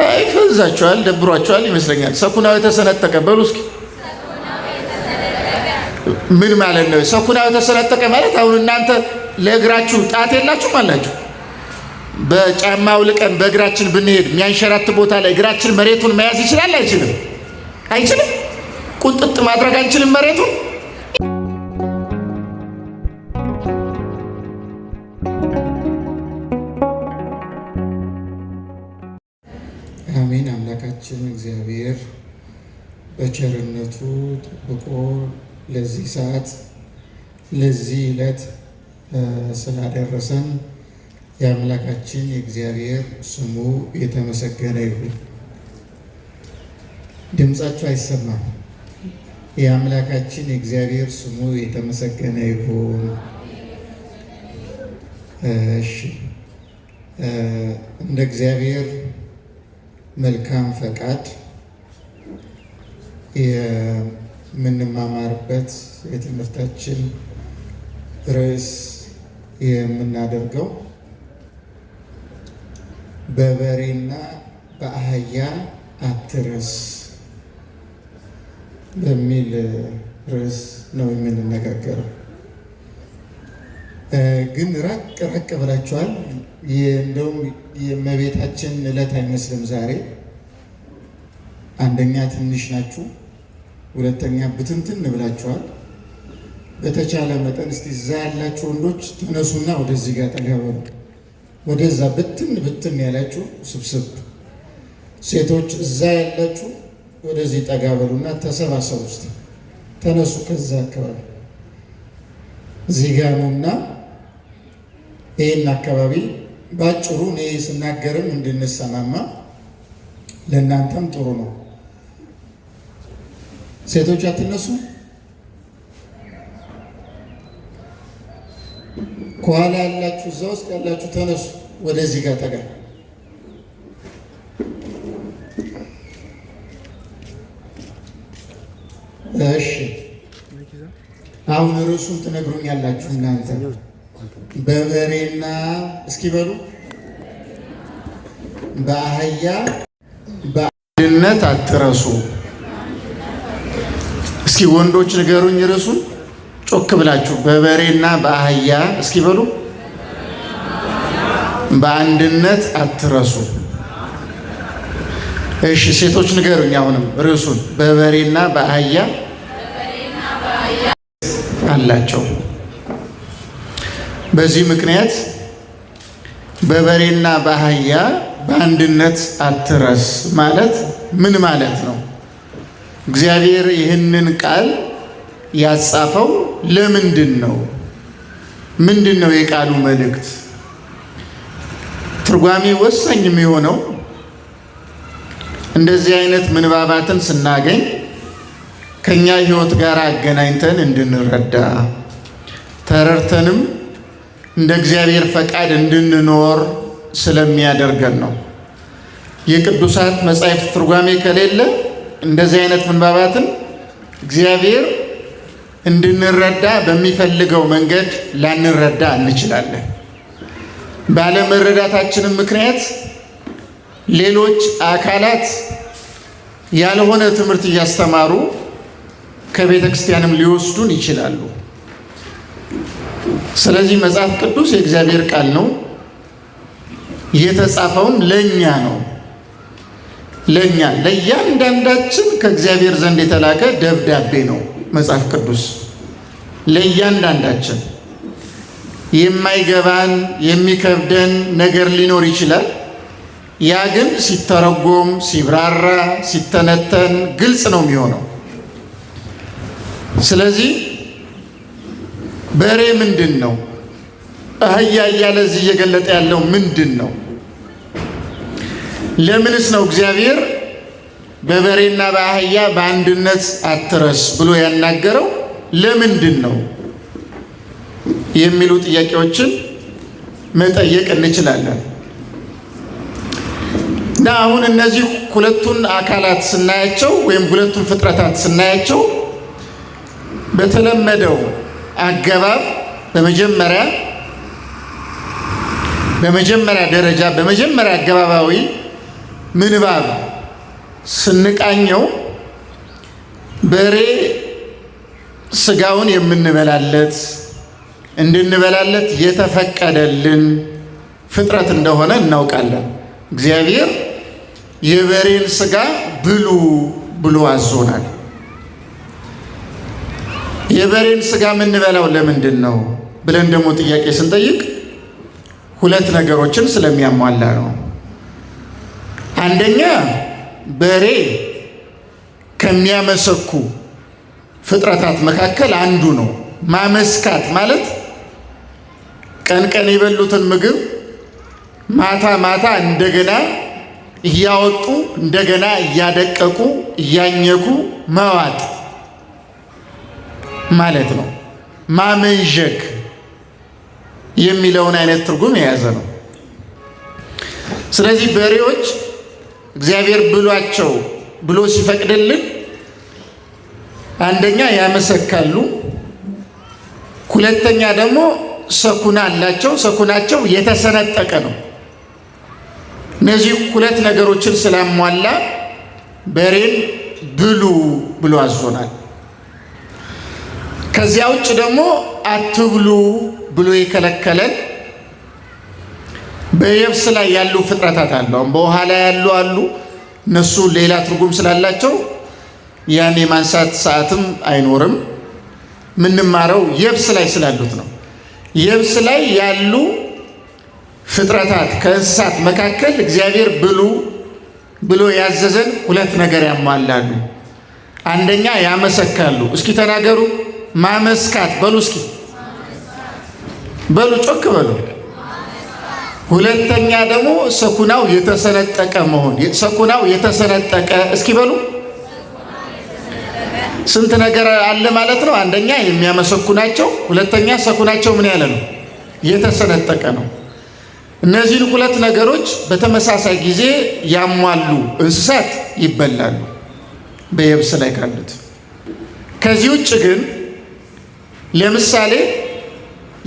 አይፈዛቸዋል ደብሯቸዋል ይመስለኛል። ሰኩናው የተሰነጠቀ በሉ እስኪ ምን ማለት ነው? ሰኩናው የተሰነጠቀ ማለት አሁን እናንተ ለእግራችሁ ጣት የላችሁም አላችሁ። በጫማው ልቀን በእግራችን ብንሄድ የሚያንሸራት ቦታ ላይ እግራችን መሬቱን መያዝ ይችላል አይችልም? አይችልም። ቁንጥጥ ማድረግ አንችልም መሬቱን። አሜን። አምላካችን እግዚአብሔር በቸርነቱ ጠብቆ ለዚህ ሰዓት ለዚህ ዕለት ስላደረሰን የአምላካችን የእግዚአብሔር ስሙ የተመሰገነ ይሁን። ድምጻችሁ አይሰማም? የአምላካችን የእግዚአብሔር ስሙ የተመሰገነ ይሁን። እሺ፣ እንደ እግዚአብሔር መልካም ፈቃድ የምንማማርበት የትምህርታችን ርዕስ የምናደርገው በበሬና በአህያ አትረስ በሚል ርዕስ ነው የምንነጋገረው። ግን ራቅ ብላችኋል። እንደውም የእመቤታችን ዕለት አይመስልም ዛሬ። አንደኛ ትንሽ ናችሁ፣ ሁለተኛ ብትንትን ብላችኋል። በተቻለ መጠን እስቲ እዛ ያላችሁ ወንዶች ተነሱና ወደዚህ ጋር ጠጋ በሉ። ወደዛ ብትን ያላችሁ ስብስብ፣ ሴቶች እዛ ያላችሁ ወደዚህ ጠጋ በሉና ተሰባሰቡ። ውስጥ ተነሱ። ከዛ አካባቢ እዚህ ጋር ነውና ይህን አካባቢ ባጭሩ እኔ ስናገርም እንድንሰማማ ለእናንተም ጥሩ ነው። ሴቶች አትነሱ። ከኋላ ያላችሁ እዛ ውስጥ ያላችሁ ተነሱ፣ ወደዚህ ጋር ጠጋ። እሺ፣ አሁን ርዕሱን ትነግሩኛላችሁ እናንተ። በበሬና እስኪ በሉ በአህያ በአንድነት አትረሱ። እስኪ ወንዶች ንገሩኝ ርዕሱን ጮክ ብላችሁ። በበሬና በአህያ እስኪ በሉ በአንድነት አትረሱ። እሺ ሴቶች ንገሩኝ አሁንም ርዕሱን። በበሬና በአህያ አላቸው። በዚህ ምክንያት በበሬና በአህያ በአንድነት አትረስ ማለት ምን ማለት ነው? እግዚአብሔር ይህንን ቃል ያጻፈው ለምንድን ነው? ምንድን ነው የቃሉ መልእክት? ትርጓሜ ወሳኝ የሚሆነው እንደዚህ አይነት ምንባባትን ስናገኝ ከኛ ሕይወት ጋር አገናኝተን እንድንረዳ ተረድተንም እንደ እግዚአብሔር ፈቃድ እንድንኖር ስለሚያደርገን ነው። የቅዱሳት መጻሕፍት ትርጓሜ ከሌለ እንደዚህ አይነት ምንባባትን እግዚአብሔር እንድንረዳ በሚፈልገው መንገድ ላንረዳ እንችላለን። ባለመረዳታችንም ምክንያት ሌሎች አካላት ያልሆነ ትምህርት እያስተማሩ ከቤተ ክርስቲያንም ሊወስዱን ይችላሉ። ስለዚህ መጽሐፍ ቅዱስ የእግዚአብሔር ቃል ነው። የተጻፈውም ለእኛ ነው። ለእኛ ለእያንዳንዳችን ከእግዚአብሔር ዘንድ የተላከ ደብዳቤ ነው መጽሐፍ ቅዱስ። ለእያንዳንዳችን የማይገባን የሚከብደን ነገር ሊኖር ይችላል። ያ ግን ሲተረጎም፣ ሲብራራ፣ ሲተነተን ግልጽ ነው የሚሆነው። ስለዚህ በሬ ምንድን ነው? አህያ እያለ እዚህ እየገለጠ ያለው ምንድን ነው? ለምንስ ነው እግዚአብሔር በበሬና በአህያ በአንድነት አትረስ ብሎ ያናገረው? ለምንድን ነው የሚሉ ጥያቄዎችን መጠየቅ እንችላለን። እና አሁን እነዚህ ሁለቱን አካላት ስናያቸው ወይም ሁለቱን ፍጥረታት ስናያቸው በተለመደው አገባብ በመጀመሪያ ደረጃ በመጀመሪያ አገባባዊ ምንባብ ስንቃኘው በሬ ስጋውን የምንበላለት እንድንበላለት የተፈቀደልን ፍጥረት እንደሆነ እናውቃለን። እግዚአብሔር የበሬን ስጋ ብሉ ብሎ አዞናል። የበሬን ስጋ የምንበላው ለምንድን ነው ብለን ደግሞ ጥያቄ ስንጠይቅ ሁለት ነገሮችን ስለሚያሟላ ነው። አንደኛ በሬ ከሚያመሰኩ ፍጥረታት መካከል አንዱ ነው። ማመስካት ማለት ቀን ቀን የበሉትን ምግብ ማታ ማታ እንደገና እያወጡ እንደገና እያደቀቁ እያኘኩ መዋጥ ማለት ነው። ማመንዠግ የሚለውን አይነት ትርጉም የያዘ ነው። ስለዚህ በሬዎች እግዚአብሔር ብሏቸው ብሎ ሲፈቅድልን አንደኛ ያመሰካሉ፣ ሁለተኛ ደግሞ ሰኩና አላቸው። ሰኩናቸው የተሰነጠቀ ነው። እነዚህ ሁለት ነገሮችን ስላሟላ በሬን ብሉ ብሎ አዞናል። ከዚያ ውጭ ደግሞ አትብሉ ብሎ የከለከለን በየብስ ላይ ያሉ ፍጥረታት አሉ። በውሃ ላይ ያሉ አሉ። እነሱ ሌላ ትርጉም ስላላቸው ያን የማንሳት ሰዓትም አይኖርም። ምንማረው የብስ ላይ ስላሉት ነው። የብስ ላይ ያሉ ፍጥረታት ከእንስሳት መካከል እግዚአብሔር ብሉ ብሎ ያዘዘን ሁለት ነገር ያሟላሉ። አንደኛ ያመሰካሉ። እስኪ ተናገሩ። ማመስካት በሉ። እስኪ በሉ፣ ጮክ በሉ። ሁለተኛ ደግሞ ሰኩናው የተሰነጠቀ መሆን። ሰኩናው የተሰነጠቀ እስኪ በሉ። ስንት ነገር አለ ማለት ነው። አንደኛ የሚያመሰኩ ናቸው። ሁለተኛ ሰኩናቸው ምን ያለ ነው? የተሰነጠቀ ነው። እነዚህን ሁለት ነገሮች በተመሳሳይ ጊዜ ያሟሉ እንስሳት ይበላሉ በየብስ ላይ ካሉት። ከዚህ ውጭ ግን ለምሳሌ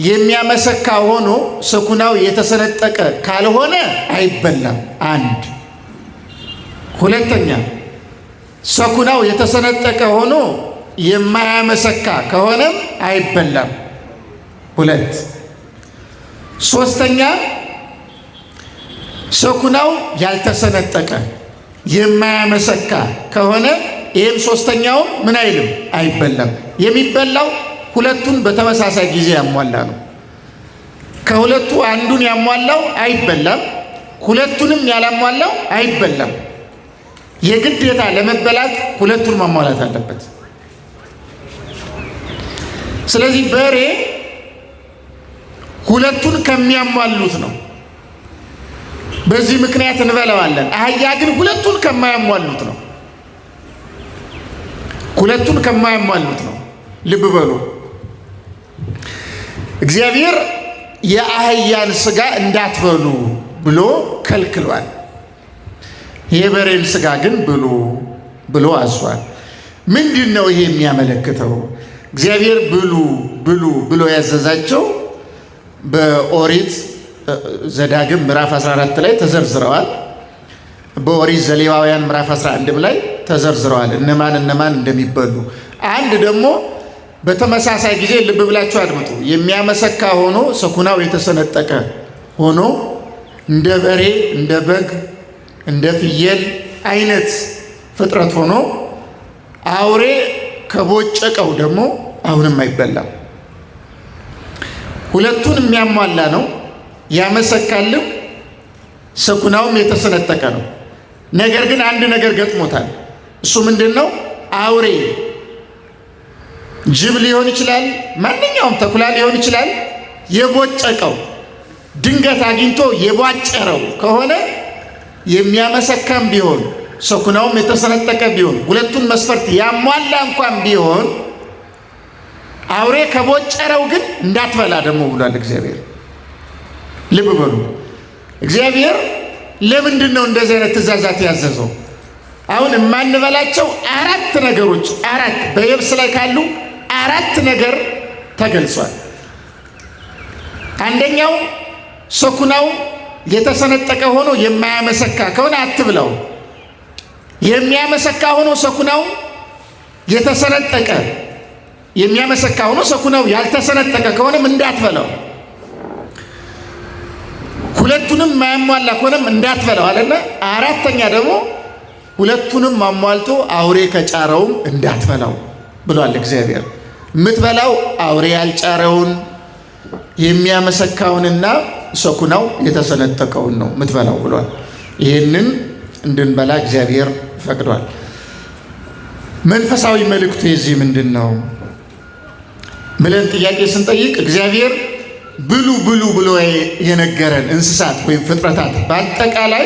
የሚያመሰካ ሆኖ ሰኩናው የተሰነጠቀ ካልሆነ አይበላም። አንድ። ሁለተኛ ሰኩናው የተሰነጠቀ ሆኖ የማያመሰካ ከሆነም አይበላም። ሁለት። ሶስተኛ ሰኩናው ያልተሰነጠቀ የማያመሰካ ከሆነ ይህም ሶስተኛው ምን አይልም፣ አይበላም። የሚበላው ሁለቱን በተመሳሳይ ጊዜ ያሟላ ነው። ከሁለቱ አንዱን ያሟላው አይበላም፣ ሁለቱንም ያላሟላው አይበላም። የግዴታ ለመበላት ሁለቱን ማሟላት አለበት። ስለዚህ በሬ ሁለቱን ከሚያሟሉት ነው። በዚህ ምክንያት እንበላዋለን። አህያ ግን ሁለቱን ከማያሟሉት ነው። ሁለቱን ከማያሟሉት ነው። ልብ በሉ። እግዚአብሔር የአህያን ስጋ እንዳትበሉ ብሎ ከልክሏል። የበሬን ስጋ ግን ብሉ ብሎ አዟል። ምንድን ነው ይሄ የሚያመለክተው? እግዚአብሔር ብሉ ብሉ ብሎ ያዘዛቸው በኦሪት ዘዳግም ምዕራፍ 14 ላይ ተዘርዝረዋል። በኦሪት ዘሌዋውያን ምዕራፍ 11 ላይ ተዘርዝረዋል እነማን እንደሚበሉ። አንድ ደግሞ በተመሳሳይ ጊዜ ልብ ብላችሁ አድምጡ። የሚያመሰካ ሆኖ ሰኩናው የተሰነጠቀ ሆኖ እንደ በሬ፣ እንደ በግ፣ እንደ ፍየል አይነት ፍጥረት ሆኖ አውሬ ከቦጨቀው ደግሞ አሁንም አይበላም። ሁለቱን የሚያሟላ ነው። ያመሰካልም፣ ሰኩናውም የተሰነጠቀ ነው። ነገር ግን አንድ ነገር ገጥሞታል። እሱ ምንድን ነው? አውሬ ጅብ ሊሆን ይችላል፣ ማንኛውም ተኩላ ሊሆን ይችላል። የቦጨቀው ድንገት አግኝቶ የቧጨረው ከሆነ የሚያመሰካም ቢሆን ሰኩናውም የተሰነጠቀ ቢሆን ሁለቱን መስፈርት ያሟላ እንኳን ቢሆን አውሬ ከቦጨረው ግን እንዳትበላ ደግሞ ብሏል እግዚአብሔር። ልብ በሉ። እግዚአብሔር ለምንድን ነው እንደዚህ አይነት ትእዛዛት ያዘዘው? አሁን የማንበላቸው አራት ነገሮች በየብስ ላይ ካሉ አራት ነገር ተገልጿል። አንደኛው ሰኩናው የተሰነጠቀ ሆኖ የማያመሰካ ከሆነ አትብለው። የሚያመሰካ ሆኖ ሰኩናው የተሰነጠቀ የሚያመሰካ ሆኖ ሰኩናው ያልተሰነጠቀ ከሆነም እንዳትበላው። ሁለቱንም ማያሟላ ከሆነም እንዳትበላው አለና አራተኛ ደግሞ ሁለቱንም ማሟልቶ አውሬ ከጫረውም እንዳትበላው ብሏል እግዚአብሔር። የምትበላው አውሬ ያልጫረውን የሚያመሰካውንና ሰኩናው የተሰነጠቀውን ነው የምትበላው ብሏል። ይህንን እንድንበላ እግዚአብሔር ፈቅዷል። መንፈሳዊ መልእክቱ የዚህ ምንድን ነው ብለን ጥያቄ ስንጠይቅ እግዚአብሔር ብሉ ብሉ ብሎ የነገረን እንስሳት ወይም ፍጥረታት በአጠቃላይ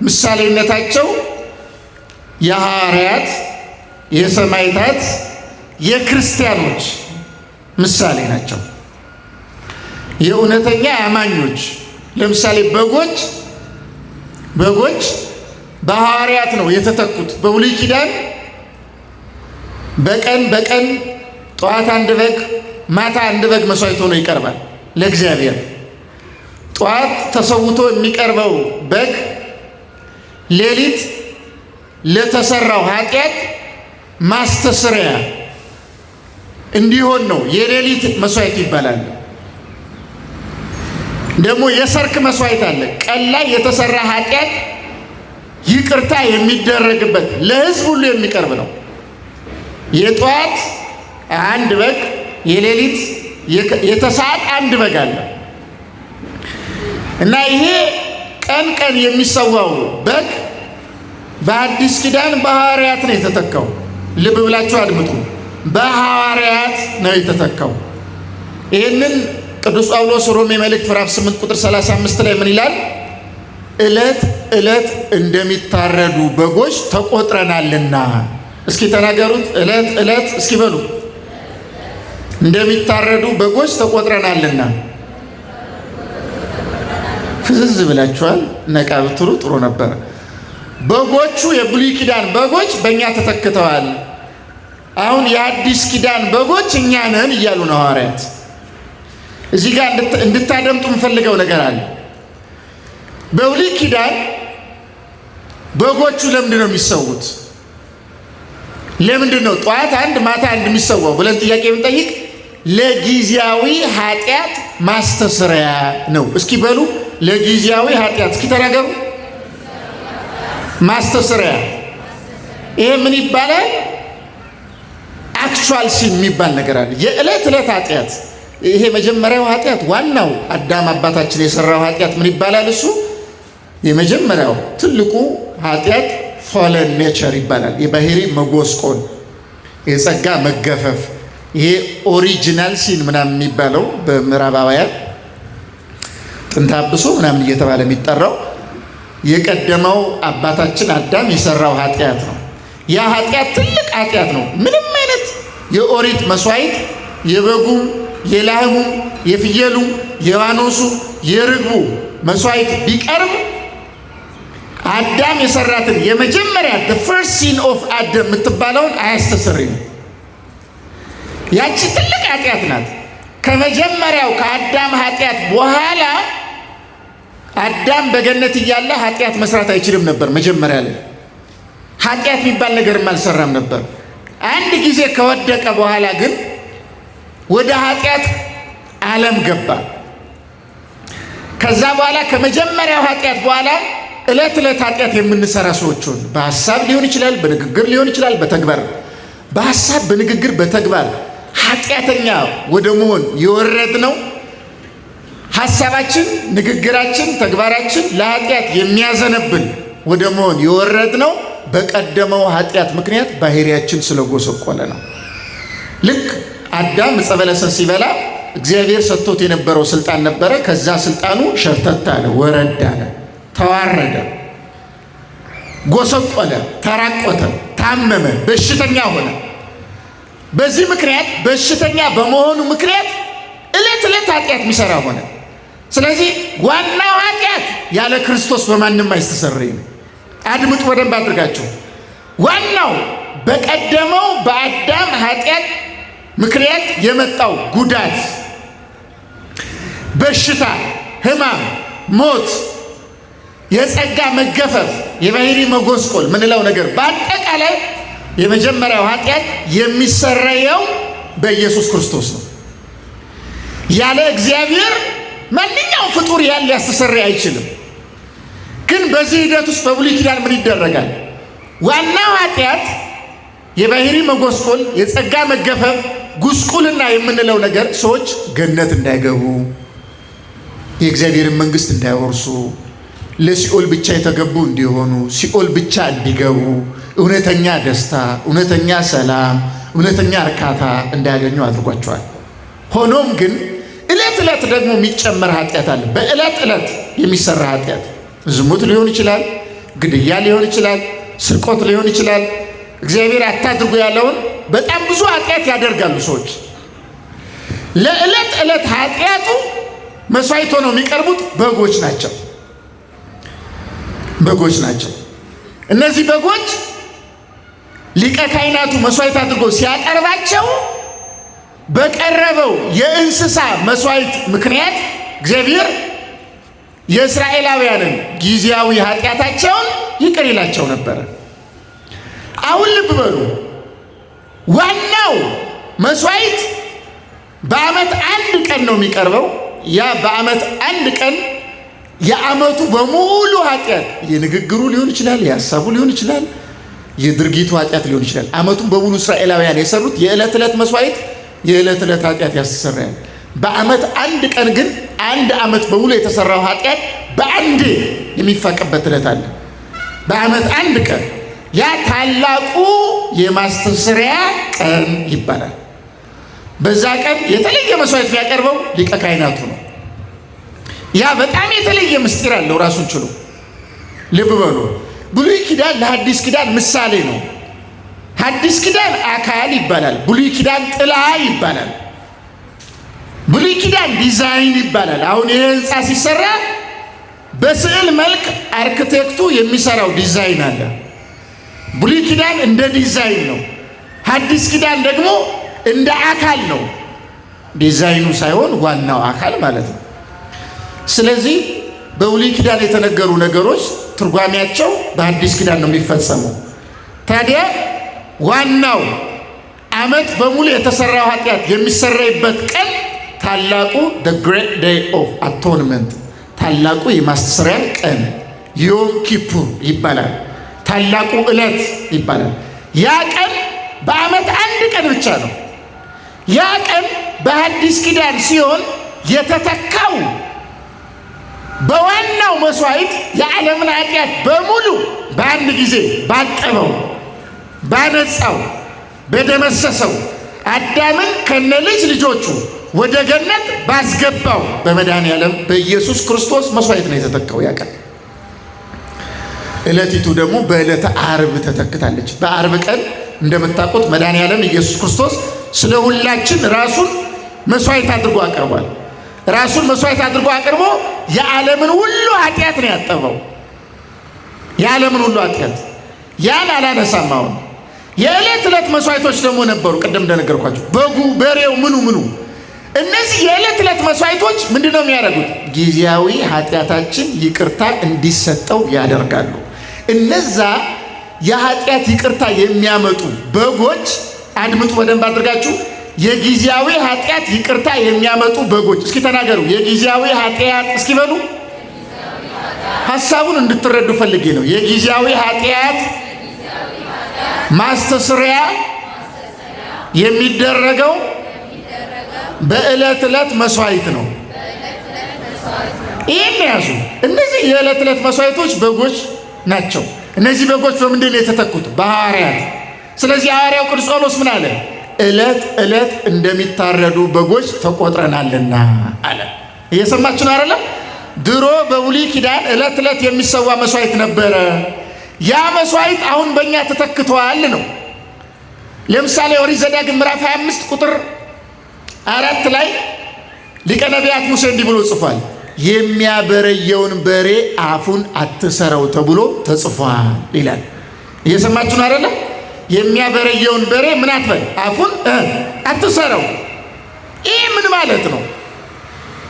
ምሳሌነታቸው የሐዋርያት፣ የሰማዕታት፣ የክርስቲያኖች ምሳሌ ናቸው። የእውነተኛ አማኞች ለምሳሌ በጎች በሐዋርያት ነው የተተኩት። በብሉይ ኪዳን በቀን ጠዋት አንድ በግ ማታ አንድ በግ መስዋዕት ሆኖ ይቀርባል ለእግዚአብሔር። ጠዋት ተሰውቶ የሚቀርበው በግ ሌሊት ለተሰራው ኃጢአት ማስተስሪያ እንዲሆን ነው። የሌሊት መስዋዕት ይባላል። ደግሞ የሰርክ መስዋዕት አለ። ቀን ላይ የተሰራ ኃጢአት ይቅርታ የሚደረግበት ለሕዝብ ሁሉ የሚቀርብ ነው። የጠዋት አንድ በግ፣ የሌሊት የተሰዓት አንድ በግ አለ እና ይሄ ቀን የሚሰዋው በግ በአዲስ ኪዳን በሐዋርያት ነው የተተካው። ልብ ብላችሁ አድምጡ። በሐዋርያት ነው የተተካው። ይህንን ቅዱስ ጳውሎስ ሮሜ መልእክት ምዕራፍ 8 ቁጥር 35 ላይ ምን ይላል? ዕለት ዕለት እንደሚታረዱ በጎች ተቆጥረናልና። እስኪ ተናገሩት። ዕለት ዕለት እስኪ በሉ። እንደሚታረዱ በጎች ተቆጥረናልና። ፍዝዝ ብላችኋል። ነቃ ብትሉ ጥሩ ነበር። በጎቹ የብሉይ ኪዳን በጎች በእኛ ተተክተዋል። አሁን የአዲስ ኪዳን በጎች እኛ ነን እያሉ ነው ሐዋርያት። እዚህ ጋር እንድታደምጡ የምፈልገው ነገር አለ። በብሉይ ኪዳን በጎቹ ለምንድን ነው የሚሰዉት? ለምንድን ነው ጠዋት አንድ ማታ አንድ የሚሰዋው ብለን ጥያቄ ብንጠይቅ ለጊዜያዊ ኃጢአት ማስተስሪያ ነው። እስኪ በሉ ለጊዜያዊ ኃጢአት እስኪ ተናገሩ። ማስተስሪያ። ይሄ ምን ይባላል? አክቹዋል ሲን የሚባል ነገር አለ። የዕለት ዕለት ኃጢአት። ይሄ መጀመሪያው ኃጢአት ዋናው አዳም አባታችን የሰራው ኃጢአት ምን ይባላል? እሱ የመጀመሪያው ትልቁ ኃጢአት ፎለን ኔቸር ይባላል። የባህሪ መጎስቆል፣ የጸጋ መገፈፍ። ይሄ ኦሪጂናል ሲን ምናምን የሚባለው በምዕራባውያን ጥንተ አብሶ ምናምን እየተባለ የሚጠራው የቀደመው አባታችን አዳም የሰራው ኃጢአት ነው። ያ ኃጢአት ትልቅ ኃጢአት ነው። ምንም አይነት የኦሪት መስዋዕት የበጉም የላህሙም የፍየሉም የዋኖሱ የርግቡ መስዋዕት ቢቀርብ አዳም የሰራትን የመጀመሪያ the first sin of አዳም የምትባለውን አያስተሰርይም። ያቺ ትልቅ ኃጢአት ናት። ከመጀመሪያው ከአዳም ኃጢአት በኋላ አዳም በገነት እያለ ኃጢአት መስራት አይችልም ነበር። መጀመሪያ ላይ ኃጢአት የሚባል ነገርም አልሰራም ነበር። አንድ ጊዜ ከወደቀ በኋላ ግን ወደ ኃጢአት ዓለም ገባ። ከዛ በኋላ ከመጀመሪያው ኃጢአት በኋላ ዕለት ዕለት ኃጢአት የምንሰራ ሰዎችን በሐሳብ ሊሆን ይችላል፣ በንግግር ሊሆን ይችላል፣ በተግባር በሐሳብ በንግግር በተግባር ኃጢአተኛ ወደ መሆን የወረድ ነው። ሐሳባችን፣ ንግግራችን፣ ተግባራችን ለኃጢአት የሚያዘነብል ወደ መሆን የወረድ ነው። በቀደመው ኃጢአት ምክንያት ባህሪያችን ስለጎሰቆለ ነው። ልክ አዳም ዕፀ በለስን ሲበላ እግዚአብሔር ሰጥቶት የነበረው ስልጣን ነበረ። ከዛ ስልጣኑ ሸርተት አለ፣ ወረድ አለ፣ ተዋረደ፣ ጎሰቆለ፣ ተራቆተ፣ ታመመ፣ በሽተኛ ሆነ። በዚህ ምክንያት በሽተኛ በመሆኑ ምክንያት ዕለት ዕለት ኃጢአት የሚሰራ ሆነ። ስለዚህ ዋናው ኃጢአት ያለ ክርስቶስ በማንም አይስተሰርይም። አድምጡ በደንብ አድርጋችሁ። ዋናው በቀደመው በአዳም ኃጢአት ምክንያት የመጣው ጉዳት፣ በሽታ፣ ሕማም፣ ሞት፣ የጸጋ መገፈፍ፣ የባህሪ መጎስቆል ምንለው ነገር በአጠቃላይ የመጀመሪያው ኃጢአት የሚሰረየው በኢየሱስ ክርስቶስ ነው። ያለ እግዚአብሔር ማንኛውም ፍጡር ያን ሊያስተሰርይ አይችልም። ግን በዚህ ሂደት ውስጥ በብሉይ ኪዳን ምን ይደረጋል? ዋናው ኃጢአት የባህሪ መጎስቆል፣ የጸጋ መገፈፍ፣ ጉስቁልና የምንለው ነገር ሰዎች ገነት እንዳይገቡ፣ የእግዚአብሔርን መንግስት እንዳይወርሱ፣ ለሲኦል ብቻ የተገቡ እንዲሆኑ፣ ሲኦል ብቻ እንዲገቡ፣ እውነተኛ ደስታ፣ እውነተኛ ሰላም፣ እውነተኛ እርካታ እንዳያገኙ አድርጓቸዋል። ሆኖም ግን ዕለት ዕለት ደግሞ የሚጨመር ኃጢአት አለ። በዕለት ዕለት የሚሰራ ኃጢአት ዝሙት ሊሆን ይችላል፣ ግድያ ሊሆን ይችላል፣ ስርቆት ሊሆን ይችላል። እግዚአብሔር አታድርጉ ያለውን በጣም ብዙ ኃጢአት ያደርጋሉ ሰዎች። ለዕለት ዕለት ኃጢአቱ መስዋዕት ሆነው የሚቀርቡት በጎች ናቸው። በጎች ናቸው። እነዚህ በጎች ሊቀ ካህናቱ መስዋዕት አድርጎ ሲያቀርባቸው በቀረበው የእንስሳ መስዋዕት ምክንያት እግዚአብሔር የእስራኤላውያንን ጊዜያዊ ኃጢአታቸውን ይቅር ይላቸው ነበር። አሁን ልብ በሉ፣ ዋናው መስዋዕት በዓመት አንድ ቀን ነው የሚቀርበው። ያ በዓመት አንድ ቀን የዓመቱ በሙሉ ኃጢአት፣ የንግግሩ ሊሆን ይችላል፣ የሀሳቡ ሊሆን ይችላል፣ የድርጊቱ ኃጢአት ሊሆን ይችላል። ዓመቱን በሙሉ እስራኤላውያን የሰሩት የዕለት ዕለት መስዋዕት የዕለት ዕለት ኃጢአት ያስተሰርያል። በዓመት አንድ ቀን ግን አንድ ዓመት በሙሉ የተሰራው ኃጢአት በአንዴ የሚፋቅበት ዕለት አለ። በዓመት አንድ ቀን ያ ታላቁ የማስተስሪያ ቀን ይባላል። በዛ ቀን የተለየ መስዋዕት የሚያቀርበው ሊቀ ካህናቱ ነው። ያ በጣም የተለየ ምስጢር አለው ራሱን ችሎ። ልብ በሉ፣ ብሉይ ኪዳን ለሐዲስ ኪዳን ምሳሌ ነው። ሐዲስ ኪዳን አካል ይባላል፣ ብሉይ ኪዳን ጥላ ይባላል። ብሉይ ኪዳን ዲዛይን ይባላል። አሁን ይህ ህንፃ ሲሰራ በስዕል መልክ አርክቴክቱ የሚሰራው ዲዛይን አለ። ብሉይ ኪዳን እንደ ዲዛይን ነው። ሐዲስ ኪዳን ደግሞ እንደ አካል ነው። ዲዛይኑ ሳይሆን ዋናው አካል ማለት ነው። ስለዚህ በብሉይ ኪዳን የተነገሩ ነገሮች ትርጓሜያቸው በሐዲስ ኪዳን ነው የሚፈጸመው። ታዲያ ዋናው ዓመት በሙሉ የተሰራው ኃጢአት የሚሰረይበት ቀን ታላቁ the great day of atonement፣ ታላቁ የማስተስሪያ ቀን ዮም ኪፑር ይባላል። ታላቁ ዕለት ይባላል። ያ ቀን በዓመት አንድ ቀን ብቻ ነው። ያ ቀን በሐዲስ ኪዳን ሲሆን የተተካው በዋናው መስዋዕት የዓለምን ኃጢአት በሙሉ በአንድ ጊዜ ባጠበው፣ ባነጻው፣ በደመሰሰው አዳምን ከነ ልጅ ልጆቹ ወደ ገነት ባስገባው በመድኃኔዓለም በኢየሱስ ክርስቶስ መስዋዕት ነው የተተካው ያ ቀን። ዕለቲቱ ደግሞ በዕለተ ዓርብ ተተክታለች። በዓርብ ቀን እንደምታውቁት መድኃኔዓለም ኢየሱስ ክርስቶስ ስለ ሁላችን ራሱን መስዋዕት አድርጎ አቅርቧል። ራሱን መስዋዕት አድርጎ አቅርቦ የዓለምን ሁሉ ኃጢአት ነው ያጠበው። የዓለምን ሁሉ ኃጢአት ያን አላነሳም። አሁን የዕለት ዕለት መስዋዕቶች ደግሞ ነበሩ። ቅድም እንደነገርኳቸው በጉ፣ በሬው፣ ምኑ እነዚህ የዕለት ዕለት መስዋዕቶች ምንድን ነው የሚያደርጉት? ጊዜያዊ ኃጢአታችን ይቅርታ እንዲሰጠው ያደርጋሉ። እነዛ የኃጢአት ይቅርታ የሚያመጡ በጎች፣ አድምጡ በደንብ አድርጋችሁ፣ የጊዜያዊ ኃጢአት ይቅርታ የሚያመጡ በጎች። እስኪ ተናገሩ፣ የጊዜያዊ ኃጢአት እስኪ በሉ። ሐሳቡን እንድትረዱ ፈልጌ ነው። የጊዜያዊ ኃጢአት ማስተስሪያ የሚደረገው በዕለት ዕለት መስዋዕት ነው። ይህን ያዙ። እነዚህ የዕለት ዕለት መስዋዕቶች በጎች ናቸው። እነዚህ በጎች በምንድን ነው የተተኩት? በሐዋርያት። ስለዚህ ሐዋርያው ቅዱስ ጳውሎስ ምን አለ? ዕለት ዕለት እንደሚታረዱ በጎች ተቆጥረናልና አለ። እየሰማችሁ ነው አይደለም? ድሮ በብሉይ ኪዳን ዕለት ዕለት የሚሰዋ መስዋዕት ነበረ። ያ መስዋዕት አሁን በእኛ ተተክቷል ነው። ለምሳሌ ኦሪት ዘዳግም ምዕራፍ 25 ቁጥር 4 ላይ ሊቀ ነቢያት ሙሴ እንዲህ ብሎ ጽፏል። የሚያበረየውን በሬ አፉን አትሰረው ተብሎ ተጽፏል ይላል። እየሰማችሁ ነው አይደለም? የሚያበረየውን በሬ ምን አትበል? አፉን አትሰረው። ይሄ ምን ማለት ነው?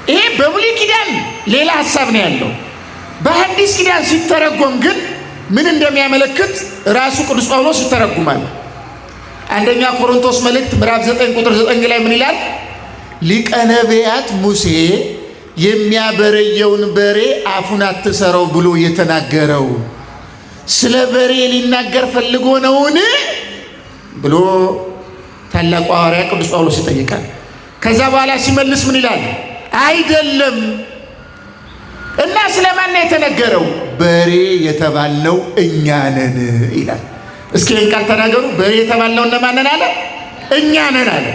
ይሄ በብሉይ ኪዳን ሌላ ሐሳብ ነው ያለው። በሐዲስ ኪዳን ሲተረጎም ግን ምን እንደሚያመለክት ራሱ ቅዱስ ጳውሎስ ይተረጉማል። አንደኛ ቆሮንቶስ መልእክት ምዕራፍ 9 ቁጥር 9 ላይ ምን ይላል? ሊቀ ነቢያት ሙሴ የሚያበረየውን በሬ አፉን አትሰረው ብሎ የተናገረው ስለ በሬ ሊናገር ፈልጎ ነውን ብሎ ታላቁ ሐዋርያ ቅዱስ ጳውሎስ ይጠይቃል። ከዛ በኋላ ሲመልስ ምን ይላል? አይደለም። እና ስለማን ነው የተነገረው? በሬ የተባልነው እኛ ነን ይላል። እስኪ ይህን ቃል ተናገሩ። በሬ የተባልነው እነማን ነን አለ? እኛ ነን አለ።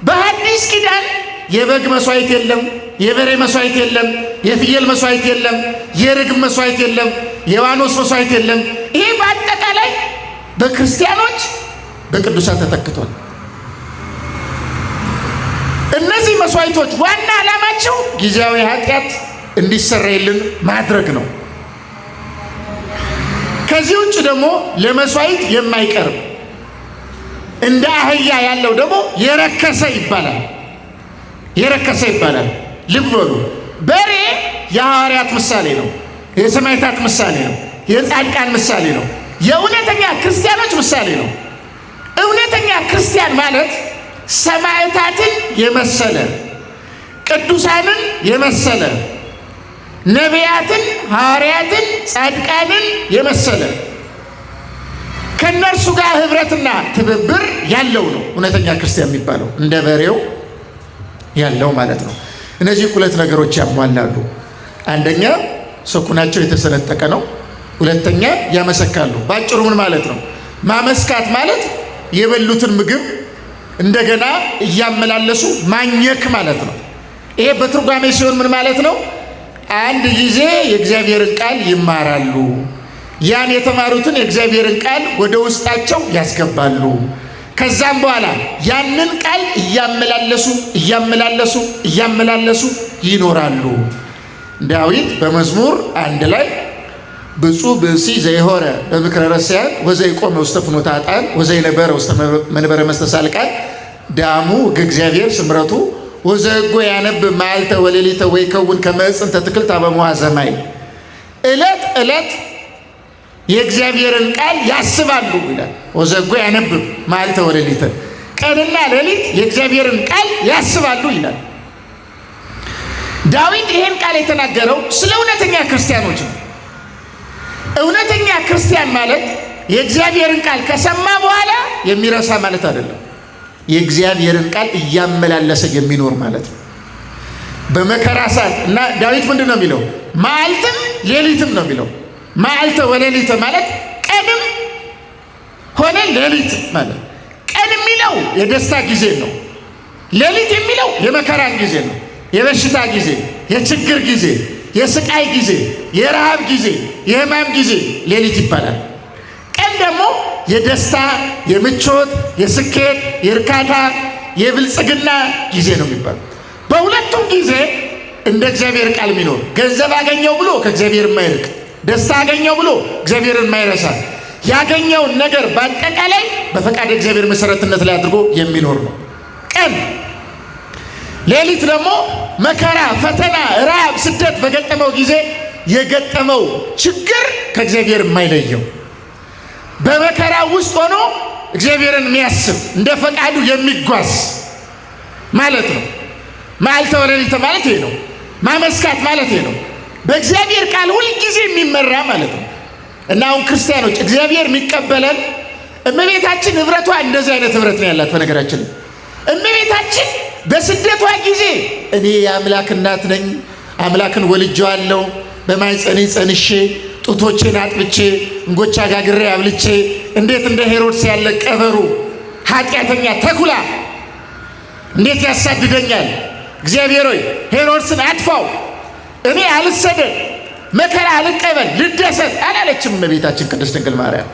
በሐዲስ ኪዳን የበግ መስዋዕት የለም፣ የበሬ መስዋዕት የለም፣ የፍየል መስዋዕት የለም፣ የርግብ መስዋዕት የለም፣ የዋኖስ መስዋዕት የለም። ይሄ በአጠቃላይ በክርስቲያኖች በቅዱሳን ተተክቷል። እነዚህ መስዋዕቶች ዋና ዓላማቸው ጊዜያዊ ኃጢአት እንዲሰረይልን ማድረግ ነው። ከዚህ ውጭ ደግሞ ለመስዋዕት የማይቀርብ እንደ አህያ ያለው ደግሞ የረከሰ ይባላል። የረከሰ ይባላል። ልብ በሉ። በሬ የሐዋርያት ምሳሌ ነው፣ የሰማዕታት ምሳሌ ነው፣ የጻድቃን ምሳሌ ነው፣ የእውነተኛ ክርስቲያኖች ምሳሌ ነው። እውነተኛ ክርስቲያን ማለት ሰማዕታትን የመሰለ ቅዱሳንን የመሰለ ነቢያትን፣ ሐዋርያትን፣ ጻድቃንን የመሰለ ከነርሱ ጋር ህብረትና ትብብር ያለው ነው እውነተኛ ክርስቲያን የሚባለው። እንደ በሬው ያለው ማለት ነው። እነዚህ ሁለት ነገሮች ያሟላሉ። አንደኛ ሰኩናቸው የተሰነጠቀ ነው። ሁለተኛ ያመሰካሉ። ባጭሩ ምን ማለት ነው? ማመስካት ማለት የበሉትን ምግብ እንደገና እያመላለሱ ማኘክ ማለት ነው። ይሄ በትርጓሜ ሲሆን ምን ማለት ነው? አንድ ጊዜ የእግዚአብሔርን ቃል ይማራሉ። ያን የተማሩትን የእግዚአብሔርን ቃል ወደ ውስጣቸው ያስገባሉ። ከዛም በኋላ ያንን ቃል እያመላለሱ ይኖራሉ። ዳዊት በመዝሙር 1 ላይ ብፁዕ ብእሲ ዘይሆረ በምክረ ረሲያን ወዘይቆመ ውስተ ፍኖተ ኃጥአን ወዘይነበረ ውስተ መንበረ መስተሳልቃን ዳሙ እግዚአብሔር ስምረቱ ወዘጎ ያነብ መዓልተ ወሌሊተ ወይከውን ከመ ዕፅንተ ትክልት በመዋ ሰማይ። ዕለት ዕለት የእግዚአብሔርን ቃል ያስባሉ ይላል። ወዘጎ ያነብ መዓልተ ወሌሊተ፣ ቀንና ሌሊት የእግዚአብሔርን ቃል ያስባሉ ይላል። ዳዊት ይሄን ቃል የተናገረው ስለ እውነተኛ ክርስቲያኖች ነው። እውነተኛ ክርስቲያን ማለት የእግዚአብሔርን ቃል ከሰማ በኋላ የሚረሳ ማለት አይደለም። የእግዚአብሔርን ቃል እያመላለሰ የሚኖር ማለት ነው። በመከራ ሰዓት እና ዳዊት ምንድን ነው የሚለው? መዓልትም ሌሊትም ነው የሚለው። መዓልተ ወሌሊተ ማለት ቀንም ሆነ ሌሊት ማለት። ቀን የሚለው የደስታ ጊዜ ነው። ሌሊት የሚለው የመከራን ጊዜ ነው። የበሽታ ጊዜ፣ የችግር ጊዜ፣ የስቃይ ጊዜ፣ የረሃብ ጊዜ፣ የሕማም ጊዜ ሌሊት ይባላል። ቀን ደግሞ የደስታ፣ የምቾት፣ የስኬት፣ የእርካታ፣ የብልጽግና ጊዜ ነው የሚባለው። በሁለቱም ጊዜ እንደ እግዚአብሔር ቃል የሚኖር ገንዘብ አገኘው ብሎ ከእግዚአብሔር የማይርቅ፣ ደስታ አገኘው ብሎ እግዚአብሔርን የማይረሳ፣ ያገኘውን ነገር በአጠቃላይ በፈቃድ እግዚአብሔር መሰረትነት ላይ አድርጎ የሚኖር ነው ቀን። ሌሊት ደግሞ መከራ፣ ፈተና፣ ረሃብ፣ ስደት በገጠመው ጊዜ የገጠመው ችግር ከእግዚአብሔር የማይለየው በመከራ ውስጥ ሆኖ እግዚአብሔርን የሚያስብ እንደ ፈቃዱ የሚጓዝ ማለት ነው። መዓልተ ወሌሊተ ማለት ይሄ ነው። ማመስካት ማለት ይሄ ነው። በእግዚአብሔር ቃል ሁልጊዜ የሚመራ ማለት ነው። እና አሁን ክርስቲያኖች እግዚአብሔር የሚቀበለን እመቤታችን ህብረቷ እንደዚህ አይነት ህብረት ነው ያላት። በነገራችን እመቤታችን በስደቷ ጊዜ እኔ የአምላክ እናት ነኝ፣ አምላክን ወልጄዋለሁ፣ በማኅፀኔ ጸንሼ ጡቶቼን አጥብቼ እንጎቻ ጋግሬ አብልቼ እንዴት እንደ ሄሮድስ ያለ ቀበሮ ኃጢአተኛ ተኩላ እንዴት ያሳድደኛል፣ እግዚአብሔር ሆይ ሄሮድስን አጥፋው፣ እኔ አልሰደድ፣ መከራ አልቀበል፣ ልደሰት አላለችም እመቤታችን ቅድስት ድንግል ማርያም።